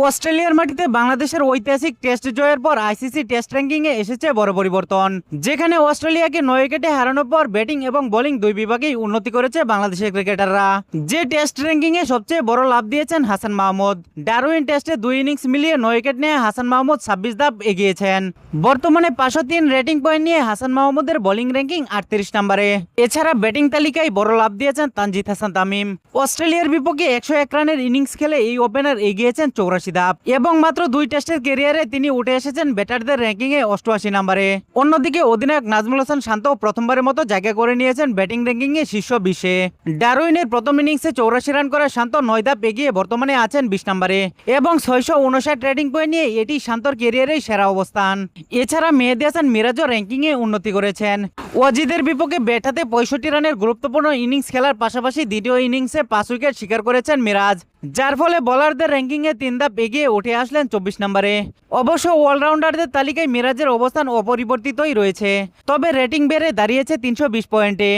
অস্ট্রেলিয়ার মাটিতে বাংলাদেশের ঐতিহাসিক টেস্ট জয়ের পর আইসিসি টেস্ট র্যাঙ্কিংয়ে এসেছে বড় পরিবর্তন, যেখানে অস্ট্রেলিয়াকে 9 উইকেটে হারানোর পর ব্যাটিং এবং বোলিং দুই বিভাগেই উন্নতি করেছে বাংলাদেশের ক্রিকেটাররা। যে টেস্ট র্যাঙ্কিংয়ে সবচেয়ে বড় লাভ দিয়েছেন হাসান মাহমুদ। ডারউইন টেস্টে 2 ইনিংস মিলিয়ে 9 উইকেট নিয়ে হাসান মাহমুদ 26 ধাপ এগিয়েছেন। বর্তমানে 503 রেটিং পয়েন্ট নিয়ে হাসান মাহমুদের বোলিং র্যাঙ্কিং 38 নম্বরে। এছাড়া ব্যাটিং তালিকায় বড় লাভ দিয়েছেন তানজিদ হাসান তামিম। অস্ট্রেলিয়ার বিপক্ষে 101 রানের ইনিংস খেলে এই ওপেনার এগিয়েছেন 84 ধাপ এবং মাত্র 2 টেস্টের ক্যারিয়ারে তিনি উঠে এসেছেন ব্যাটারদের র্যাঙ্কিংয়ে 88 নম্বরে। অন্যদিকে অধিনায়ক নাজমুল হাসান শান্ত প্রথমবারের মতো জায়গা করে নিয়েছেন ব্যাটিং র্যাঙ্কিংয়ে শীর্ষ 20-এ। ডারউইনের প্রথম ইনিংসে 84 রান করে শান্ত 9 ধাপ এগিয়ে বর্তমানে আছেন 20 নম্বরে এবং 659 রেটিং পয়েন্ট নিয়ে এটি শান্তর ক্যারিয়ারের সেরা অবস্থান। এছাড়া মেহেদী হাসান মিরাজও র্যাঙ্কিংয়ে উন্নতি করেছেন। ওয়াজিদের বিপক্ষে ব্যাট হাতে 65 রানের গুরুত্বপূর্ণ ইনিংস খেলার পাশাপাশি দ্বিতীয় ইনিংসে 5 উইকেট শিকার করেছেন মিরাজ, যার ফলে বোলারদের র্যাঙ্কিংয়ে 3 ধাপ এগিয়ে উঠে আসলেন 24 নম্বরে। অবশ্য অলরাউন্ডারদের তালিকায় মিরাজের অবস্থান অপরিবর্তিতই রয়েছে, তবে রেটিং বেড়ে দাঁড়িয়েছে 320 পয়েন্টে।